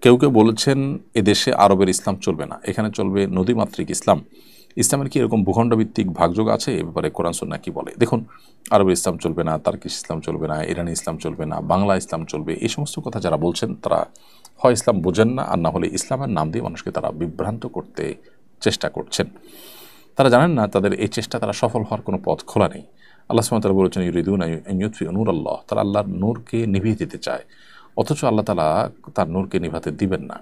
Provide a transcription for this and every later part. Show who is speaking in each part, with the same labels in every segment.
Speaker 1: কেউ কেউ বলেছেন এদেশে আরবের ইসলাম চলবে না, এখানে চলবে নদীমাতৃক ইসলাম। ইসলামের কি এরকম ভূখণ্ডভিত্তিক ভাগযোগ আছে? এ ব্যাপারে কোরআন সুন্নাহ কি বলে? দেখুন, আরবের ইসলাম চলবে না, তার্কিশ ইসলাম চলবে না, ইরানি ইসলাম চলবে না, বাংলা ইসলাম চলবে, এই সমস্ত কথা যারা বলছেন তারা হয় ইসলাম বোঝেন না, আর না হলে ইসলামের নাম দিয়ে মানুষকে তারা বিভ্রান্ত করতে চেষ্টা করছেন। তারা জানেন না তাদের এই চেষ্টা তারা সফল হওয়ার কোনো পথ খোলা নেই। আল্লাহ সুবহানাহু ওয়া তাআলা বলেছেন ইউরিদুনা আন ইউতফিউ নূরাল্লাহ, তারা আল্লাহর নূরকে নিভিয়ে দিতে চায়, অথচ আল্লাহ তাআলা তার নূরকে নিভাতে দিবেন না।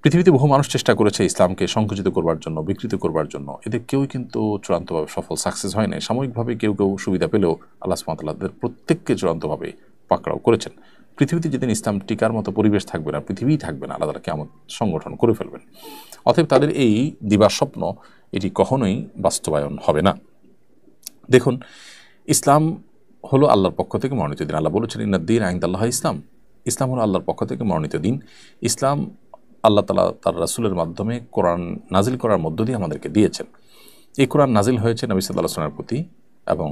Speaker 1: পৃথিবীতে বহু মানুষ চেষ্টা করেছে ইসলামকে সংকুচিত করবার জন্য, বিকৃত করবার জন্য, এদের কেউই কিন্তু চূড়ান্তভাবে সফল সাকসেস হয় নাই। সাময়িকভাবে কেউ কেউ সুবিধা পেলেও আল্লাহ সুবহানাহু ওয়া তাআলা তাদের প্রত্যেককে চূড়ান্তভাবে পাকড়াও করেছেন। পৃথিবীতে যেদিন ইসলাম টিকার মতো পরিবেশ থাকবে না, পৃথিবীই থাকবে না, আল্লাহ তাআলা কিয়ামত সংগঠন করে ফেলবেন। অতএব তাদের এই দিবাস্বপ্ন এটি কখনোই বাস্তবায়ন হবে না। দেখুন, ইসলাম হলো আল্লাহর পক্ষ থেকে মনোনীত দিন। আল্লাহ বলেছেন ইন্নাদ-দীন ইনদাল্লাহ ইসলাম। ইসলাম হলো আল্লাহর পক্ষ থেকে মনোনীত দিন। ইসলাম আল্লাহ তাআলা তার রাসূলের মাধ্যমে কোরআন নাজিল করার মধ্য দিয়ে আমাদেরকে দিয়েছেন। এই কোরআন নাজিল হয়েছে নবী সাল্লাল্লাহু আলাইহি ওয়াসাল্লামের প্রতি, এবং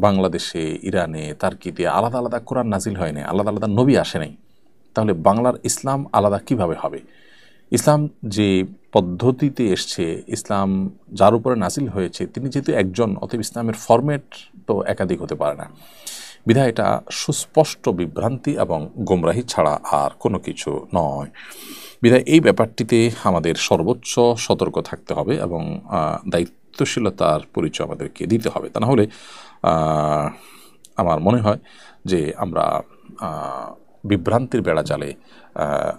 Speaker 1: বাংলাদেশে, ইরানে, তার্কিতে আলাদা আলাদা কোরআন নাজিল হয় নাই, আলাদা আলাদা নবী আসে নাই। তাহলে বাংলার ইসলাম আলাদা কিভাবে হবে? ইসলাম যে পদ্ধতিতে এসছে, ইসলাম যার উপরে নাজিল হয়েছে তিনি যেহেতু একজন, অতএব ইসলামের ফরম্যাট তো একাধিক হতে পারে না। বিধায় এটা সুস্পষ্ট বিভ্রান্তি এবং গোমরাহি ছাড়া আর কোনো কিছু নয়। বিধায় এই ব্যাপারটিতে আমাদের সর্বোচ্চ সতর্ক থাকতে হবে এবং দায়িত্বশীলতার পরিচয় আমাদেরকে দিতে হবে। তা না হলে আমার মনে হয় যে আমরা বিভ্রান্তির বেড়াজালে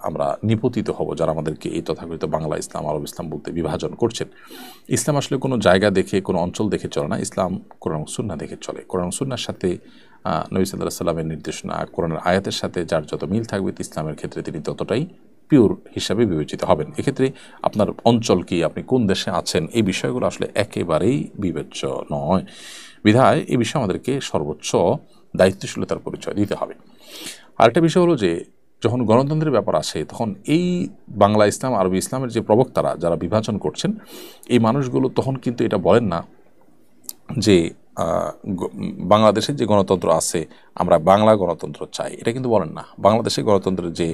Speaker 1: আমরা নিপতিত হব, যারা আমাদেরকে এই তথাকথিত বাংলা ইসলাম, আরব ইসলাম বলতে বিভাজন করছেন। ইসলাম আসলে কোনো জায়গা দেখে, কোনো অঞ্চল দেখে চলে না। ইসলাম কোরআন সুন্নাহ দেখে চলে। কোরআন সুন্নাহর সাথে নবী সাল্লাল্লাহু আলাইহি ওয়াসাল্লামের নির্দেশনা, কোরআনের আয়াতের সাথে যার যত মিল থাকবে, ইসলামের ক্ষেত্রে তিনি ততটাই পিওর হিসাবে বিবেচিত হবেন। এক্ষেত্রে আপনার অঞ্চল কি, আপনি কোন দেশে আছেন, এই বিষয়গুলো আসলে একেবারেই বিবেচ্য নয়। বিধায় এই বিষয়ে আমাদেরকে সর্বোচ্চ দায়িত্বশীলতার পরিচয় দিতে হবে। আরেকটা বিষয় হলো যে যখন গণতন্ত্রের ব্যাপার আসে, তখন এই বাংলা ইসলাম, আরবি ইসলামের যে প্রবক্তারা যারা বিভাজন করছেন, এই মানুষগুলো তখন কিন্তু এটা বলেন না যে বাংলাদেশের যে গণতন্ত্র আছে আমরা বাংলা গণতন্ত্র চাই, এটা কিন্তু বলেন না। বাংলাদেশের গণতন্ত্রের যে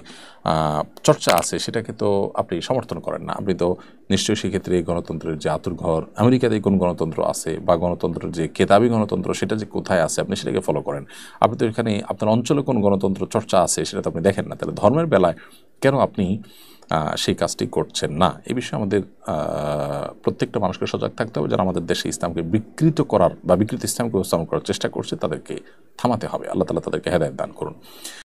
Speaker 1: চর্চা আছে সেটাকে তো আপনি সমর্থন করেন না। আপনি তো নিশ্চয়ই সেক্ষেত্রে গণতন্ত্রের যে আতুরঘর, আমেরিকাতে কোন গণতন্ত্র আছে বা গণতন্ত্রের যে কেতাবি গণতন্ত্র সেটা যে কোথায় আছে আপনি সেটাকে ফলো করেন। আপনি তো এখানে আপনার অঞ্চলে কোন গণতন্ত্র চর্চা আছে সেটা তো আপনি দেখেন না। তাহলে ধর্মের বেলায় কেন আপনি সেই কাজটি করছেন না? এই বিষয়ে আমাদের প্রত্যেকটা মানুষকে সজাগ থাকতে হবে। যারা আমাদের দেশে ইসলামকে বিকৃত করার বা বিকৃত ইসলামকে উপস্থাপন করার চেষ্টা করছে তাদেরকে থামাতে হবে। আল্লাহ তাআলা তাদেরকে হেদায়েত দান করুন।